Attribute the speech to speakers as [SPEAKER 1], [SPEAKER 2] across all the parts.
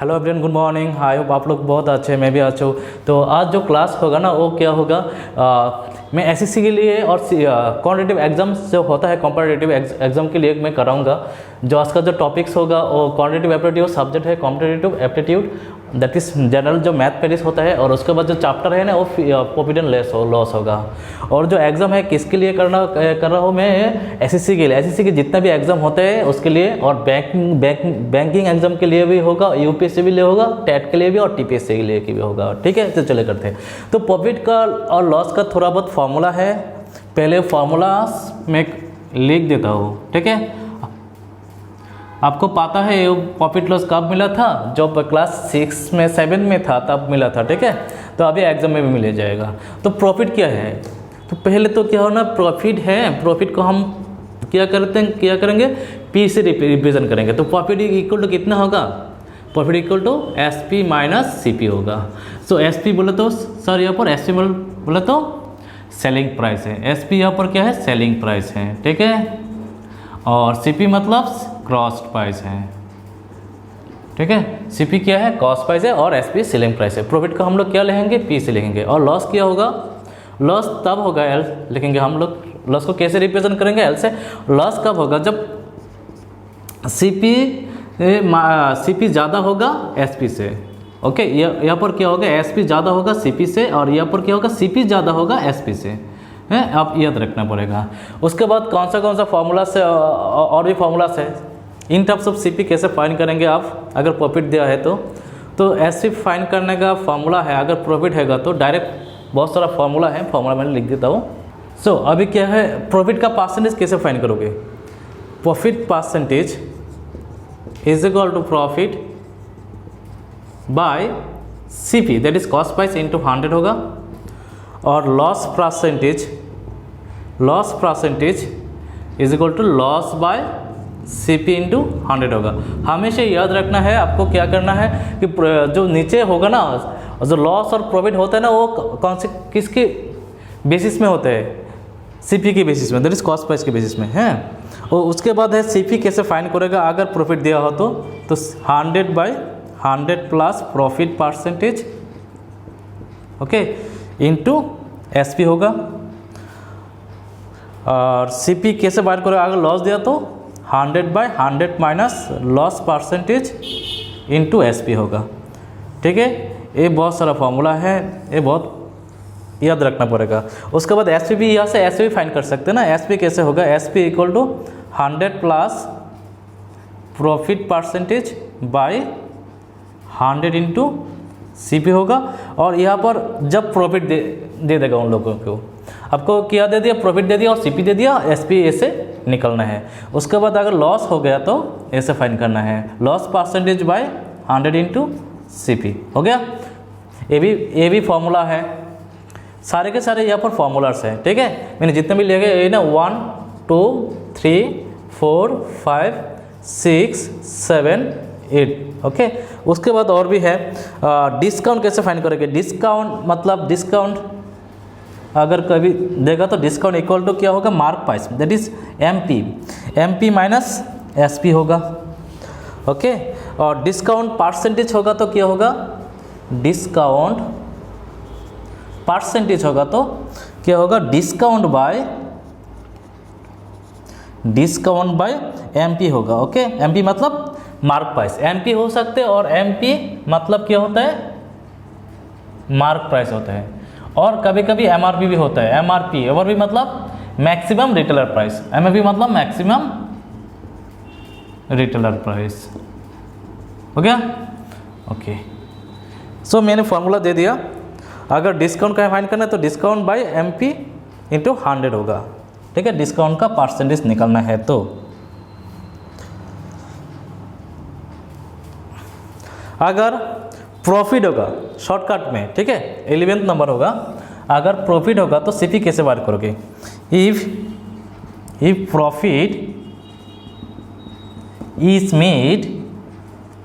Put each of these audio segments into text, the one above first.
[SPEAKER 1] Hello everyone, good morning. I hope आप लोग बहुत अच्छे, मैं भी अच्छा हूँ। तो आज जो क्लास होगा ना वो क्या होगा, मैं एसएससी के लिए और कॉम्पिटिटिव एग्जाम्स जो होता है कॉम्पिटिटिव एग्जाम के लिए मैं कराऊंगा। जो आज का जो टॉपिक्स होगा वो कॉम्पिटिटिव एप्टीट्यूड सब्जेक्ट है, competitive aptitude that is general जो मैथ पेरिस होता है, और उसके बाद जो चैप्टर है ना वो प्रॉफिट एंड लॉस होगा। और जो एग्ज़ाम है किसके लिए कर रहा हूँ मैं, एसएससी के लिए। एसएससी के जितना भी एग्ज़ाम होते हैं उसके लिए, और बैंकिंग एग्जाम के लिए भी होगा, यूपीएससी के लिए होगा, टेट के लिए भी और टीपीएससी के लिए भी होगा। ठीक है, तो चले करते हैं। तो प्रॉफिट का और लॉस का थोड़ा बहुत फार्मूला है, पहले फार्मूला मैं लिख देता हूँ। ठीक है, आपको पता है ये प्रॉफिट लॉस कब मिला था, जब क्लास 6 में 7 में था तब मिला था। ठीक है, तो अभी एग्जाम में भी मिल जाएगा। तो प्रॉफिट क्या है, तो पहले तो क्या होना, प्रॉफिट है, प्रॉफिट को हम क्या करेंगे पी से रिप्रेजेंट करेंगे। तो प्रॉफिट इक्वल टू कितना होगा, profit equal to S P minus C P होगा। सो एस पी बोले तो सर यहाँ पर एस पी बोले तो सेलिंग प्राइस है, एस पी यहाँ पर क्या है, सेलिंग प्राइस है। ठीक है, और सी पी मतलब कॉस्ट प्राइस है। ठीक है, सी पी क्या है, कॉस्ट प्राइस है, और एस पी सेलिंग प्राइस है। प्रॉफिट का हम लोग क्या लिखेंगे, पी से लिखेंगे। और लॉस क्या होगा, लॉस तब होगा एल लिखेंगे हम लोग। लॉस को कैसे रिप्रेजेंट करेंगे, एल से। लॉस कब होगा, जब सी पी ज़्यादा होगा एस पी से। ओके, यहाँ पर क्या होगा, एस पी ज़्यादा होगा सी पी से, और यहाँ पर क्या होगा, सी पी ज़्यादा होगा एस पी से है, आप याद रखना पड़ेगा। उसके बाद कौन सा फार्मूला से, और भी फार्मूला से इन टर्म्स ऑफ सीपी कैसे फाइंड करेंगे आप, अगर प्रॉफिट दिया है तो एस फाइंड करने का फार्मूला है। अगर प्रॉफिट हैगा तो डायरेक्ट बहुत सारा फार्मूला है, फार्मूला मैंने लिख देता हूँ। सो अभी क्या है, प्रॉफिट का परसेंटेज कैसे फाइंड करोगे, profit percentage is equal to profit by CP that is cost price into 100 होगा, और loss percentage is equal to loss by C P into 100 होगा। हमेशा याद रखना है आपको, क्या करना है कि जो नीचे होगा ना, जो लॉस और प्रॉफिट होता है ना, वो कौन से किसके बेसिस में होते हैं, सी पी के बेसिस में, दैट इज कॉस्ट प्राइस के बेसिस में है। और उसके बाद है सी पी कैसे फाइंड करेगा, अगर प्रॉफिट दिया हो तो 100/100 plus profit percentage, okay, into S P होगा। और सी पी कैसे फाइंड करेगा, अगर लॉस दिया तो 100/100 minus loss percentage into S P होगा। ठीक है, ये बहुत सारा फॉर्मूला है, ये बहुत याद रखना पड़ेगा। उसके बाद एस पी भी, यहाँ से एस पी फाइंड कर सकते हैं ना। एस पी कैसे होगा, S P equal to 100 plus profit percentage by 100 into C P होगा। और यहाँ पर जब प्रॉफिट दे देगा उन लोगों को, आपको क्या दे दिया, प्रॉफिट दे दिया और सी पी दे दिया, एस पी ऐसे निकलना है। उसके बाद अगर लॉस हो गया तो ऐसे फाइंड करना है, loss percentage by 100 into C P हो गया। ये भी फॉर्मूला है, सारे के सारे यहाँ पर फॉर्मूलास हैं। ठीक है, मैंने जितने भी लिखे ये ना 1 2 3 4 5 6 7 8 ओके। उसके बाद और भी है, डिस्काउंट कैसे फाइंड करेंगे, डिस्काउंट मतलब डिस्काउंट अगर कभी देगा तो डिस्काउंट इक्वल टू क्या होगा, mark price that is M P minus S P होगा। ओके, और डिस्काउंट परसेंटेज होगा तो क्या होगा, डिस्काउंट परसेंटेज होगा तो क्या होगा, डिस्काउंट बाय एम पी होगा। ओके, एम पी मतलब मार्क प्राइस, एम पी हो सकते हैं, और एम पी मतलब क्या होता है, मार्क प्राइस होता है। और कभी कभी एम आर पी भी होता है, एम आर पी मतलब maximum retailer price, M R P मतलब मैक्सिमम रिटेलर प्राइस हो गया। ओके, सो मैंने फॉर्मूला दे दिया। अगर डिस्काउंट का फाइंड करना है तो discount by M P into 100 होगा। ठीक है, डिस्काउंट का परसेंटेज निकलना है। तो अगर प्रॉफिट होगा शॉर्टकट में, ठीक है, 11th नंबर होगा, अगर प्रॉफिट होगा तो सीपी कैसे बात करोगे, if profit is made,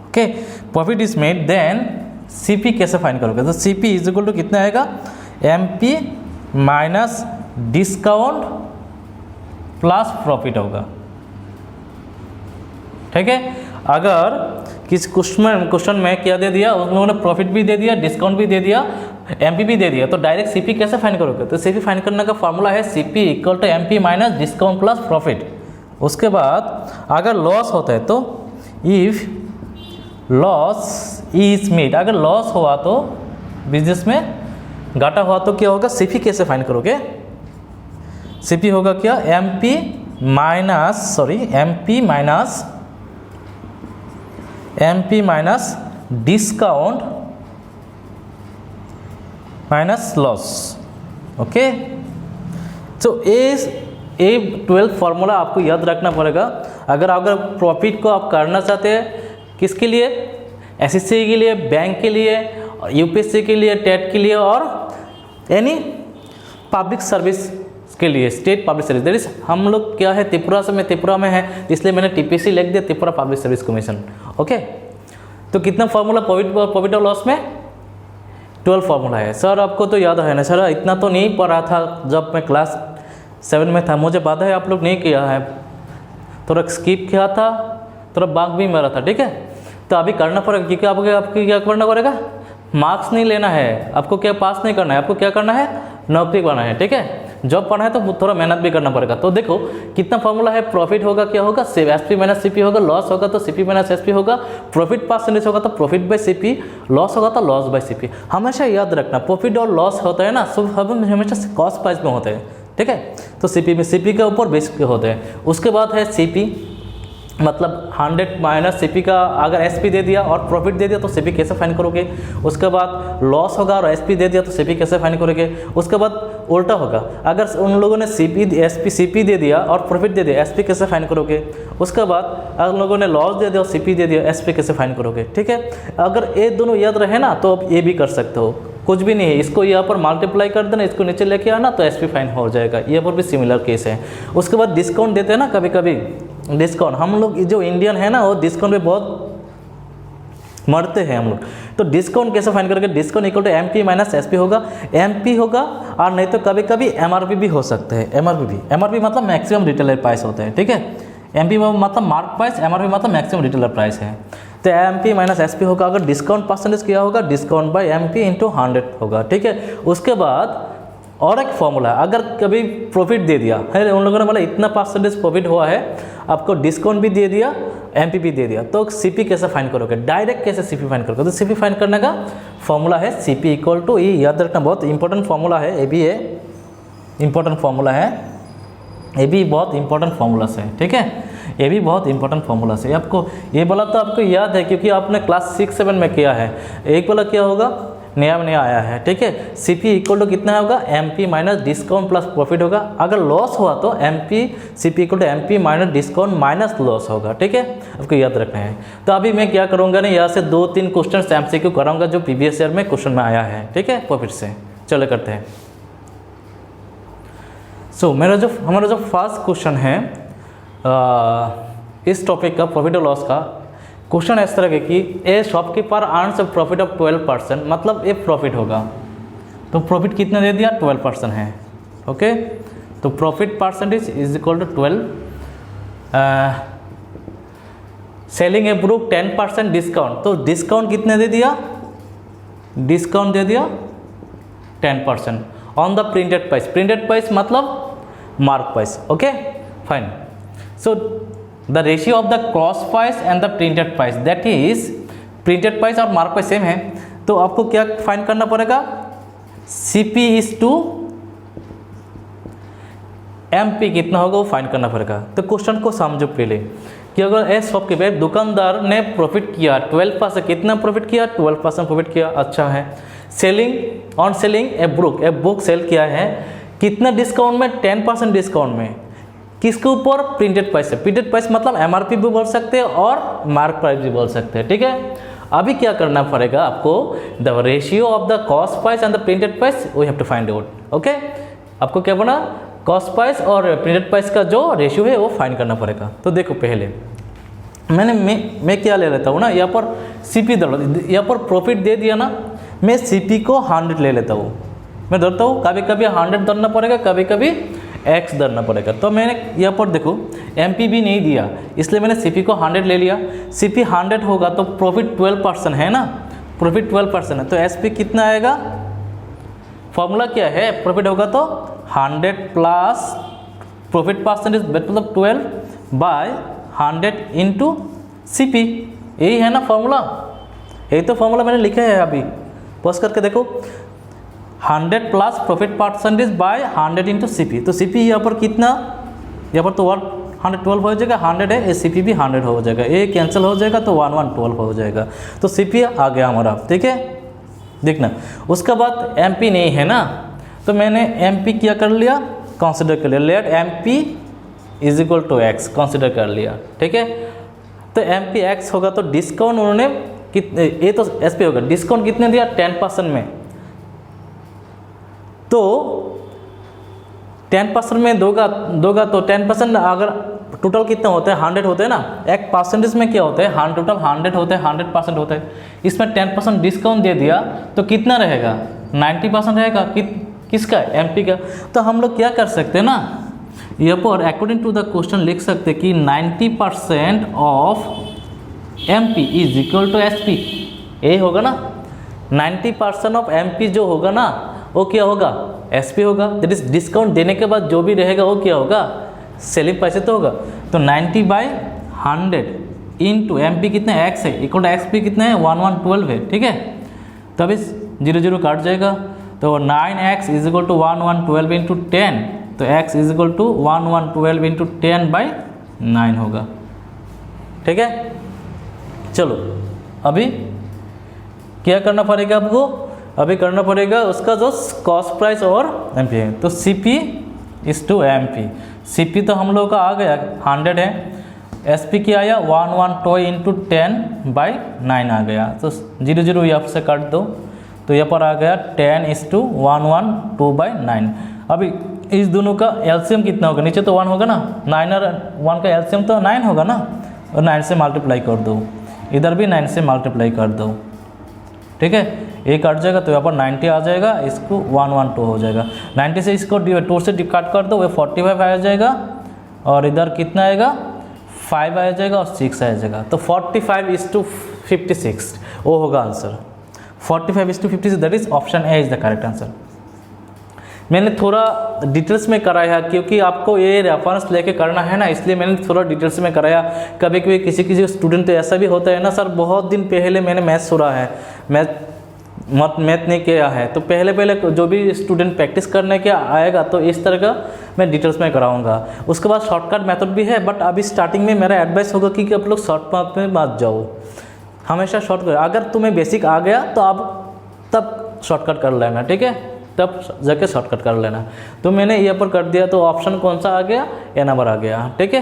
[SPEAKER 1] okay, profit is made then CP कैसे फाइंड करोगे, तो सीपी इज इक्वल टू कितना आएगा, M P minus discount plus profit होगा। ठीक है, अगर किस क्वेश्चन में क्या दे दिया, उन लोगों ने प्रॉफिट भी दे दिया, डिस्काउंट भी दे दिया, एमपी भी दे दिया, तो डायरेक्ट सीपी कैसे फाइंड करोगे? तो सीपी फाइंड करने का फॉर्मूला है CP equal to MP minus discount plus profit. उसके बाद अगर लॉस होता है तो इफ लॉस इज मीट, अगर लॉस हुआ तो बिजनेस में घाटा हुआ तो क्या होगा? सीपी कैसे फाइंड करोगे? सीपी होगा क्या? MP minus discount minus loss. Okay, तो ये 12 फार्मूला आपको याद रखना पड़ेगा। अगर प्रॉफिट को आप करना चाहते हैं, किसके लिए? एसएससी के लिए, बैंक के लिए, यूपीएससी के लिए, टेट के लिए और यानी पब्लिक सर्विस के लिए, state public service. That is हम लोग क्या है, त्रिपुरा में है, इसलिए मैंने टीपीसी लिख दिया, Tripura public service commission. Okay, तो कितना फार्मूला प्रॉफिट और लॉस में? 12 फार्मूला है। सर आपको तो याद है ना? सर इतना तो नहीं पढ़ा था जब मैं क्लास 7 में था, मुझे पता है आप लोग नहीं किया है, थोड़ा स्किप किया था, थोड़ा बाग भी मारा था। ठीक है, तो अभी करना पड़ेगा, क्योंकि आपको क्या करना पड़ेगा? मार्क्स नहीं लेना है आपको, क्या पास नहीं करना है आपको, क्या करना है? नौकरी करना है। ठीक है, जॉब पढ़ना है तो थोड़ा मेहनत भी करना पड़ेगा। तो देखो कितना फार्मूला है, प्रॉफिट होगा क्या होगा? एसपी माइनस सीपी होगा, लॉस होगा तो सीपी माइनस एसपी होगा, प्रॉफिट परसेंटेज होगा तो प्रॉफिट बाय सीपी, लॉस होगा तो लॉस बाय सीपी। हमेशा याद रखना, प्रॉफिट और लॉस होता है ना, सब हमेशा कॉस्ट प्राइस में होते हैं। ठीक है, तो सीपी में, सीपी के ऊपर बेस के होते हैं। उसके बाद है सीपी, मतलब 100 माइनस सीपी का, अगर एसपी दे दिया और प्रॉफिट दे दिया तो सीपी कैसे फाइंड करोगे? उसके बाद लॉस होगा और एसपी दे दिया तो सीपी कैसे फाइंड करोगे? उसके बाद उल्टा होगा, अगर उन लोगों ने सीपी दे दिया और प्रॉफिट दे दिया, एसपी कैसे फाइंड करोगे? उसके बाद अगर लोगों ने लॉस दे दिया और सीपी दे दिया, एसपी कैसे फाइंड करोगे? ठीक है, अगर ये दोनों याद रहे ना तो आप ये भी कर सकते हो, कुछ भी नहीं है, इसको यहाँ पर मल्टीप्लाई कर देना, इसको नीचे लेके आना तो एसपी फाइन हो जाएगा। यहाँ पर भी सिमिलर केस है। उसके बाद डिस्काउंट देते हैं ना कभी कभी, डिस्काउंट हम लोग जो इंडियन है ना वो डिस्काउंट पे बहुत मरते हैं हम लोग। तो डिस्काउंट कैसे फाइन करेंगे? Discount equal to MP minus SP होगा, एमपी होगा और नहीं तो कभी कभी एमआरपी भी हो सकते हैं। एमआरपी मतलब मैक्सिमम रिटेलर प्राइस होता है। ठीक है, एमपी मतलब मार्क प्राइस, एमआरपी मतलब मैक्सिमम रिटेलर प्राइस है। तो एमपी माइनस एसपी होगा। अगर डिस्काउंट परसेंटेज क्या होगा? डिस्काउंट बाय एमपी इंटू 100 होगा। ठीक है, उसके बाद और एक फॉर्मूला, अगर कभी प्रॉफिट दे दिया है, उन लोगों ने बोला इतना परसेंटेज प्रॉफिट हुआ है, आपको डिस्काउंट भी दे दिया, एमपी भी दे दिया, तो सीपी कैसे फाइंड करोगे? डायरेक्ट कैसे सीपी फाइंड करोगे? तो सीपी फाइंड करने का फॉर्मूला है सीपी इक्वल टू, ये याद रखना, बहुत इंपॉर्टेंट फॉर्मूला है, ये भी है इंपॉर्टेंट फॉर्मूला है, ये भी बहुत इंपॉर्टेंट फॉर्मूलास है। ठीक है, ये भी बहुत इंपॉर्टेंट फॉर्मूलास है। आपको ये बोला तो आपको याद है क्योंकि आपने क्लास 6-7 में किया है। एक बोला क्या होगा? नया आया है। ठीक है, सीपी इक्वल टू कितना होगा? MP minus discount plus profit होगा। अगर लॉस हुआ तो MP CP equal to MP minus discount minus loss होगा। ठीक है, आपको याद रखना है। तो अभी मैं क्या करूँगा ना, यहाँ से 2-3 क्वेश्चन एमसीक्यू कराऊंगा जो प्रीवियस ईयर में क्वेश्चन में आया है। ठीक है, प्रॉफिट से चलो करते हैं। सो हमारा जो फर्स्ट क्वेश्चन है इस टॉपिक का, प्रॉफिट और लॉस का क्वेश्चन इस तरह के कि ए शॉपकीपर अर्न्स प्रॉफिट ऑफ 12%, मतलब ये प्रॉफिट होगा। तो प्रॉफिट कितना दे दिया? 12% है। ओके, तो profit percentage is equal to 12, selling a book 10% discount, तो डिस्काउंट कितने दे दिया? डिस्काउंट दे दिया 10% ऑन द प्रिंटेड प्राइस मतलब mark price. Okay fine, so the ratio of the cost price and the printed price, that is printed price और mark price same है, तो आपको क्या फाइंड करना पड़ेगा? सीपी इज टू एमपी कितना होगा वो फाइंड करना पड़ेगा। तो क्वेश्चन को समझो पहले कि अगर ए शॉपकीपर दुकानदार ने प्रॉफिट किया 12%, कितना प्रॉफिट किया? 12% प्रॉफिट किया, अच्छा है। सेलिंग ए बुक सेल किया है, कितना डिस्काउंट में? 10% डिस्काउंट में, किसके ऊपर? प्रिंटेड प्राइस है। प्रिंटेड प्राइस मतलब एमआरपी भी बोल सकते हैं और मार्क प्राइस भी बोल सकते हैं। ठीक है, अभी क्या करना पड़ेगा आपको? The ratio of the cost price and the printed price we have to find out. Okay, आपको क्या बना? कॉस्ट प्राइस और प्रिंटेड प्राइस का जो रेशियो है वो फाइंड करना पड़ेगा। तो देखो पहले मैं क्या ले लेता हूँ ना, यहाँ पर सीपी यहाँ पर प्रॉफिट दे दिया ना, मैं सीपी को 100 ले लेता हूँ। मैं धरता हूँ, कभी कभी 100 धरना पड़ेगा, कभी कभी x धरना पड़ेगा। तो मैंने यहाँ पर देखो MP भी नहीं दिया, इसलिए मैंने CP को 100 ले लिया। CP 100 होगा तो प्रॉफिट 12% है ना, प्रॉफिट 12% है, तो SP कितना आएगा, फॉर्मूला क्या है, प्रॉफिट होगा तो 100 प्लस प्रॉफिट परसेंटेज मतलब 12 बाय 100 इंटू CP, यही है ना फॉर्मूला, यही तो फॉर्मूला मैंने लिखा है अभी, पॉज करके देखो, 100 plus profit percentage by 100 into CP, तो CP यहाँ पर कितना, यहाँ पर तो 112 हो जाएगा, 100 है, CP भी 100 हो जाएगा, ये कैंसिल हो जाएगा तो 1112 हो जाएगा, तो CP आ गया हमारा, ठीक है। देखना उसके बाद MP नहीं है ना, तो मैंने MP क्या कर लिया, कंसिडर कर लिया, let MP is equal to X consider कर लिया, ठीक है। तो MP X होगा तो डिस्काउंट उन्होंने कितने, ये तो SP होगा, डिस्काउंट कितने दिया 10% में, तो 10% में दोगा तो 10% अगर टोटल कितना होता है 100 होते हैं ना, एक परसेंटेज में क्या होता है टोटल 100 होते हैं, 100% होता है, इसमें 10% डिस्काउंट दे दिया तो कितना रहेगा 90% रहेगा, किसका, MP का। तो हम लोग क्या कर सकते हैं ना, यहाँ पर अकॉर्डिंग टू द क्वेश्चन लिख सकते कि 90% of MP is equal to SP, यही होगा ना, 90% ऑफ MP जो होगा ना वो क्या होगा, SP होगा, दैट इज डिस्काउंट देने के बाद जो भी रहेगा वो क्या होगा, सेलिंग प्राइस तो होगा। तो 90/100 इंटू MP कितना X है, इक्वल टू XP कितना है 1112 है, ठीक है। तो अभी 0 काट जाएगा, तो 9X is equal to 1112 into 10, तो X is equal to 1112 into 10/9 होगा, ठीक है। चलो अभी क्या करना पड़ेगा आपको, अभी करना पड़ेगा उसका जो कॉस्ट प्राइस और MP है, तो CP is to MP, CP तो हम लोग का आ गया 100 है, SP क्या आया 112 इंटू 10/9 आ गया, तो 0 यहाँ से काट दो, तो यहाँ पर आ गया 10 इज टू 112/9। अभी इस दोनों का LCM कितना होगा, नीचे तो 1 होगा ना, 9 और 1 का LCM तो 9 होगा ना, और 9 से मल्टीप्लाई कर दो, इधर भी 9 से मल्टीप्लाई कर दो, ठीक है, ये कट जाएगा तो यहाँ पर 90 आ जाएगा, इसको 112 हो जाएगा, 90 से इसको 2 से कट कर दो, वो 45 आ जाएगा, और इधर कितना आएगा 5 आ जाएगा और 6 आ जाएगा, तो 45:56 वो होगा answer, 45:56, that is option A is the correct answer. मैंने थोड़ा डिटेल्स में कराया क्योंकि आपको ये रेफरेंस लेके करना है ना, इसलिए मैंने थोड़ा डिटेल्स में कराया। कभी कभी किसी स्टूडेंट तो ऐसा भी होता है ना, सर बहुत दिन पहले मैंने मैथ्स सुना है, मैथ नहीं किया है, तो पहले जो भी स्टूडेंट प्रैक्टिस करने के आएगा तो इस तरह का मैं डिटेल्स में कराऊंगा। उसके बाद शॉर्टकट मेथड भी है, बट अभी स्टार्टिंग में मेरा एडवाइस होगा कि आप लोग शॉर्टकट में मत जाओ, हमेशा शॉर्टकट, अगर तुम्हें बेसिक आ गया तो आप तब शॉर्टकट कर लेना, ठीक है, तब जाके शॉर्टकट कर लेना। तो मैंने यहाँ पर कर दिया, तो ऑप्शन कौन सा आ गया, ए नंबर आ गया, ठीक है,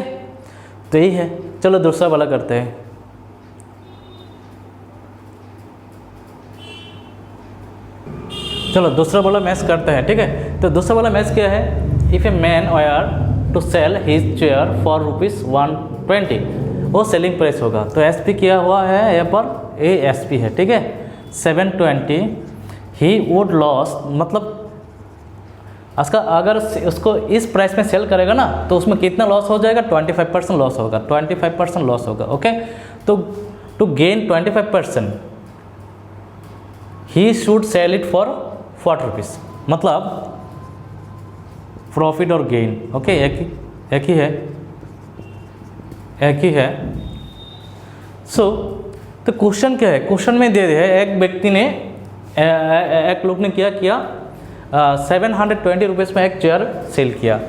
[SPEAKER 1] तो यही है। चलो दूसरा वाला करते हैं। चलो दूसरा वाला मैथ्स करते हैं, ठीक है। तो दूसरा वाला मैथ्स क्या है, if a man were to sell his chair for ₹120, वो सेलिंग प्राइस होगा, तो SP किया हुआ है यहाँ पर, ASP है, ठीक है, 720, ही वुड लॉस, मतलब उसका अगर उसको इस प्राइस में सेल करेगा ना तो उसमें कितना लॉस हो जाएगा, 25% लॉस होगा, 25% लॉस होगा, ओके। तो to gain 25% he should sell it for ₹40, मतलब प्रॉफिट और गेन, ओके, एक ही है। सो तो क्वेश्चन क्या है, क्वेश्चन में दे दिया है एक व्यक्ति ने, एक लोग ने क्या किया, 720 रुपीज़ में एक चेयर सेल किया,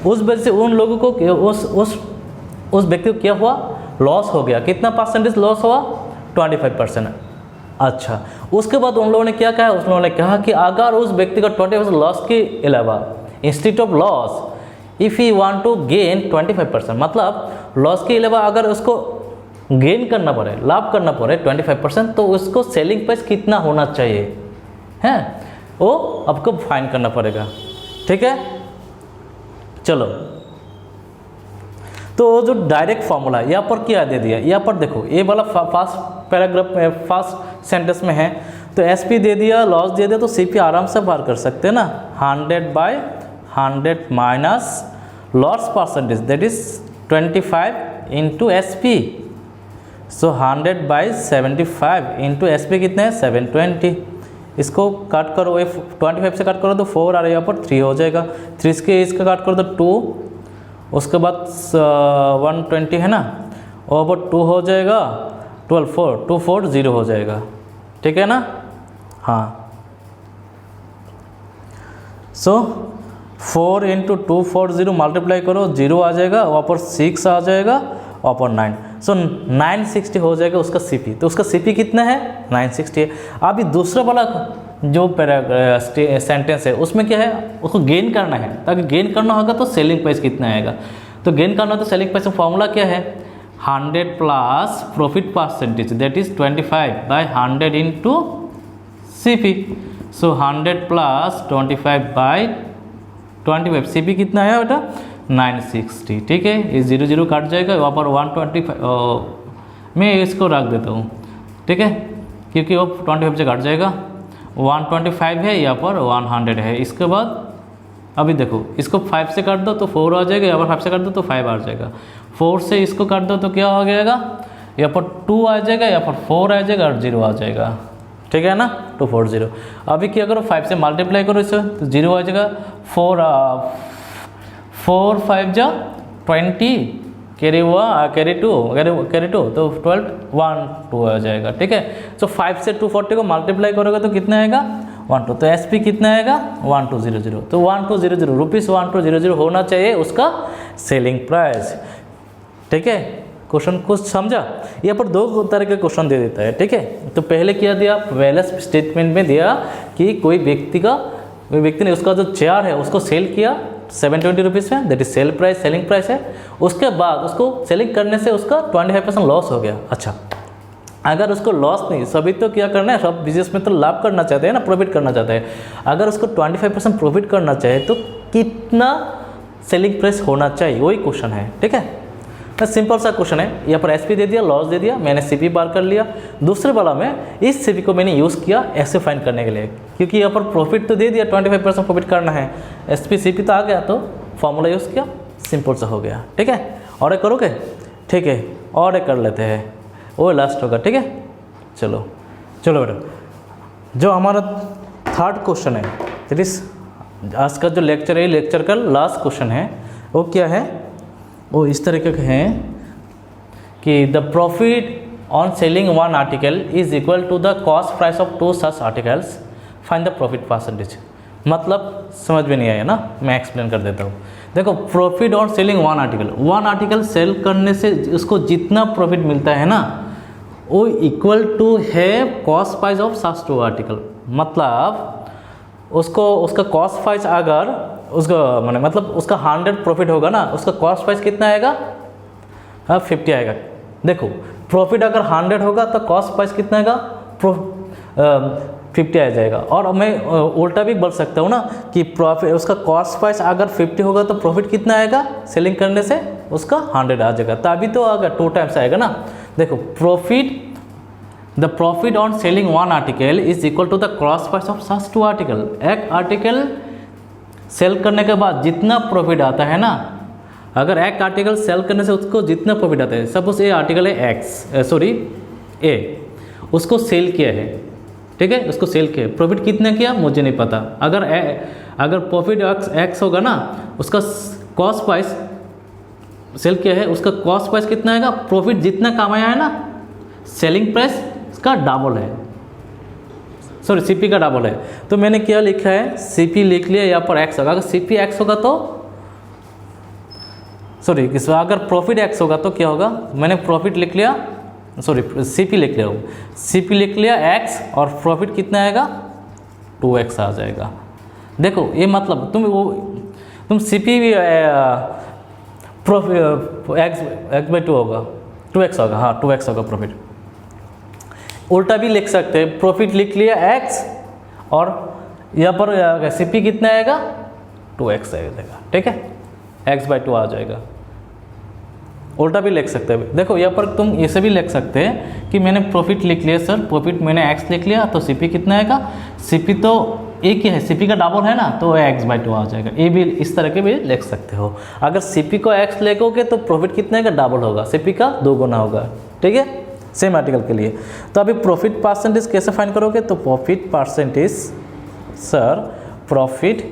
[SPEAKER 1] उस वजह से उन लोगों को उस व्यक्ति को क्या हुआ, लॉस हो गया, कितना परसेंटेज लॉस हुआ, 25%। अच्छा, उसके बाद उन लोगों ने क्या कहा, उन लोगों ने कहा कि अगर उस व्यक्ति का 20% लॉस के अलावा, instead of loss if he want to gain 25%, मतलब लॉस के अलावा अगर उसको गेन करना पड़े, लाभ करना पड़े 25%, तो उसको सेलिंग प्राइस कितना होना चाहिए है, वो आपको फाइंड करना पड़ेगा, ठीक है। चलो, तो जो डायरेक्ट फॉर्मूला यहाँ पर क्या दे दिया, यहाँ पर देखो, ये वाला फर्स्ट पैराग्राफ में, फर्स्ट सेंटेंस में है, तो SP दे दिया, लॉस दे दिया, तो CP आराम से बाहर कर सकते हैं ना, 100/100 minus loss percentage, that is 25 into S P, so 100/75 into S P कितना है 720। इसको काट करो, ये 25 से काट करो तो 4 और यहाँ पर 3 हो जाएगा, 3 के इसका काट करो तो 2, उसके बाद 120 है ना, और वो 2 हो जाएगा 12, 4 240 हो जाएगा, ठीक है ना। हाँ, सो 4 इंटू 240 मल्टीप्लाई करो, 0 आ जाएगा, वहाँ पर 6 आ जाएगा, वहाँ पर 9, सो 960 हो जाएगा उसका सीपी। तो उसका सीपी कितना है 960 है। अभी दूसरा वाला जो सेंटेंस है उसमें क्या है, उसको गेन करना है, ताकि गेन करना होगा तो सेलिंग प्राइस कितना आएगा। तो गेन करना तो सेलिंग प्राइस का फॉर्मूला क्या है, 100 plus profit percentage that is 25/100 into CP. So 100 plus 25/25, CP कितना है बेटा 960, ठीक है। ये 0 0 काट जाएगा, वहाँ पर 125 मैं इसको रख देता हूँ, ठीक है, क्योंकि वो 25 से काट जाएगा, 125 है, यहाँ पर 100 है। इसके बाद अभी देखो, इसको 5 से काट दो तो 4 आ जाएगा, यहाँ पर 5 से काट दो तो 5 आ जाएगा, 4 से इसको काट दो तो क्या हो जाएगा, यहाँ पर 2 आ जाएगा, यहाँ पर 4 आ जाएगा और 0 आ जाएगा, ठीक है ना, 240। अभी क्या करो, 5 से मल्टीप्लाई करो इसे तो 0 आ जाएगा, 4 5 जा 20, कैरी 2 तो 12 1 2 आ जाएगा, ठीक है। सो 5 से 240 को मल्टीप्लाई करोगे तो कितना आएगा 12, तो एस पी कितना आएगा 1200, तो 1200 रुपीज़ 1200 होना चाहिए उसका सेलिंग प्राइस, ठीक है। क्वेश्चन कुछ समझा, यहाँ पर 2 तरह के क्वेश्चन दे देता है, ठीक है। तो पहले क्या दिया, बैलेंस स्टेटमेंट में दिया कि कोई व्यक्ति ने उसका जो चेयर है उसको सेल किया 720 रुपीज़ में, दैट इज सेलिंग प्राइस है। उसके बाद उसको सेलिंग करने से उसका 25% लॉस हो गया। अच्छा, अगर उसको लॉस नहीं, सभी तो क्या करना है, सब बिजनेस में तो लाभ करना चाहते हैं ना, प्रॉफिट करना चाहते हैं। अगर उसको 25% प्रॉफिट करना चाहे तो कितना सेलिंग प्राइस होना चाहिए, वही क्वेश्चन है, ठीक है। सिंपल सा क्वेश्चन है, यहाँ पर एसपी दे दिया, लॉस दे दिया, मैंने सीपी बार कर लिया। दूसरे वाला में इस सीपी को मैंने यूज़ किया ऐसे फाइंड करने के लिए, क्योंकि यहाँ पर प्रॉफिट तो दे दिया, 25% प्रॉफिट करना है, एसपी सीपी तो आ गया, तो फॉर्मूला यूज़ किया, सिंपल सा हो गया, ठीक है। और एक करोगे, ठीक है, और एक कर लेते हैं, वो लास्ट होगा, ठीक है। चलो बेटा, जो हमारा थर्ड क्वेश्चन है, दैट इज आज का जो लेक्चर है, लेक्चर का लास्ट क्वेश्चन है, वो क्या है, वो इस तरीके के हैं कि the profit on selling one article is equal to the cost price of 2 such articles, find the profit percentage. मतलब समझ में नहीं आया ना, मैं एक्सप्लेन कर देता हूँ। देखो, profit on selling one article sell करने से उसको जितना प्रॉफिट मिलता है ना, वो इक्वल टू है cost price of such 2 article. मतलब उसको उसका कॉस्ट प्राइस अगर उसका मतलब उसका 100 प्रॉफिट होगा ना, उसका कॉस्ट प्राइस कितना आएगा, 50 आएगा। देखो, प्रॉफिट अगर 100 होगा तो कॉस्ट प्राइस कितना आएगा, 50 आ जाएगा। और मैं उल्टा भी बोल सकता हूँ ना कि प्रॉफिट उसका कॉस्ट प्राइस अगर 50 होगा तो प्रॉफिट कितना आएगा, सेलिंग करने से उसका 100 आ जाएगा, तभी तो अगर 2 टाइम्स आएगा ना। देखो, the profit on selling one article is equal to the cost price of such 2 article. एक आर्टिकल सेल करने के बाद जितना प्रॉफिट आता है ना, अगर एक आर्टिकल सेल करने से उसको जितना प्रॉफिट आता है, सपोज ये आर्टिकल है ए, उसको सेल किया है, ठीक है, उसको सेल किया, प्रॉफिट कितना किया मुझे नहीं पता। अगर प्रॉफिट एक्स होगा ना, उसका कॉस्ट प्राइस सेल किया है, उसका कॉस्ट प्राइस कितना आएगा, प्रॉफिट जितना कमाया है ना, सेलिंग प्राइस का डबल है, सॉरी सीपी का डबल है। तो मैंने क्या लिखा है, सीपी लिख लिया, यहाँ पर एक्स होगा। अगर सीपी एक्स होगा तो सॉरी अगर प्रॉफिट एक्स होगा तो क्या होगा, मैंने प्रॉफिट लिख लिया, सॉरी सीपी लिख लिया, सीपी लिख लिया एक्स, और प्रॉफिट कितना आएगा 2x आ जाएगा। देखो, ये मतलब तुम सीपी भी x/2 होगा, 2x होगा, हाँ 2x होगा प्रॉफिट। उल्टा भी लिख सकते हैं, प्रॉफिट लिख लिया x और यहाँ पर सीपी कितना आएगा 2x आएगा, ठीक है, x/2 आ जाएगा। उल्टा भी लिख सकते हैं। देखो, यहाँ पर तुम ऐसे भी लिख सकते हैं कि मैंने प्रॉफिट लिख लिया सर, प्रॉफिट मैंने x लिख लिया, तो सीपी कितना आएगा, सीपी तो ए क्या है, सीपी का डबल है ना, तो एक्स बाई टू आ जाएगा। ये भी इस तरह के भी लिख सकते हो। अगर सीपी को एक्स लेगोगे तो प्रॉफिट कितने का डबल होगा, सीपी का 2 गुना होगा, ठीक है, सेम आर्टिकल के लिए। तो अभी प्रॉफिट परसेंटेज कैसे फाइंड करोगे, तो profit percentage sir, profit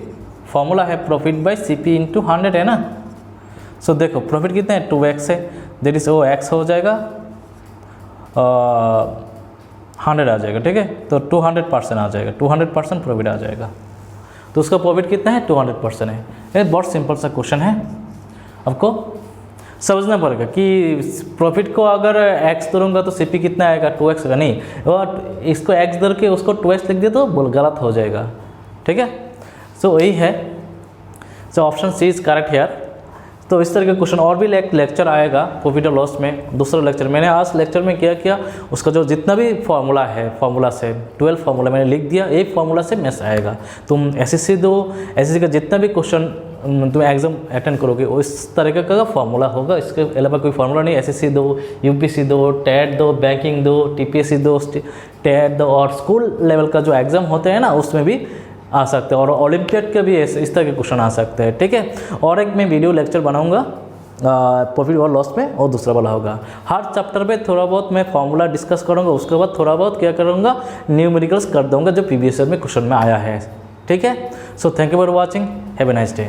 [SPEAKER 1] formula है प्रॉफिट बाई सीपी इंटू 100 है ना। सो देखो प्रॉफिट कितना है, 2x है, दैट इज वो x हो जाएगा 100 आ जाएगा, ठीक है। तो 200% आ जाएगा, 200% प्रॉफिट आ जाएगा। तो उसका प्रॉफिट कितना है, 200% है। ये बहुत सिंपल सा क्वेश्चन है, आपको समझना पड़ेगा कि प्रॉफिट को अगर x दूंगा तो सीपी कितना आएगा, 2x का नहीं, और इसको x दर के उसको 2x लिख दिया तो गलत हो जाएगा, ठीक है। सो यही है, so option C is correct here. तो इस तरह के क्वेश्चन और भी लेक्चर आएगा प्रॉफिट और लॉस में, दूसरा लेक्चर। मैंने आज लेक्चर में क्या किया, उसका जो जितना भी फार्मूला है, फार्मूला से 12 फार्मूला मैंने लिख दिया, एक फार्मूला से मैथ्स आएगा। तुम एसएससी दो, एसएससी का जितना भी क्वेश्चन तुम एग्जाम अटेंड करोगे वो इस तरीके का फार्मूला होगा, इसके अलावा कोई फार्मूला नहीं। एसएससी दो, यूपीएससी दो, टेट दो, बैंकिंग दो, टीपीएससी दो, टेट दो, और स्कूल लेवल का जो एग्ज़ाम होते हैं ना उसमें भी आ सकते हैं, और ओलंपियाड के भी इस तरह के क्वेश्चन आ सकते हैं, ठीक है। और एक मैं वीडियो लेक्चर बनाऊंगा प्रॉफिट और लॉस में, और दूसरा वाला होगा। हर चैप्टर पे थोड़ा बहुत मैं फार्मूला डिस्कस करूंगा, उसके बाद थोड़ा बहुत क्या करूंगा, न्यूमेरिकल्स कर दूंगा जो प्रीवियस ईयर में क्वेश्चन में आया है, ठीक है। So thank you for watching, have a nice day.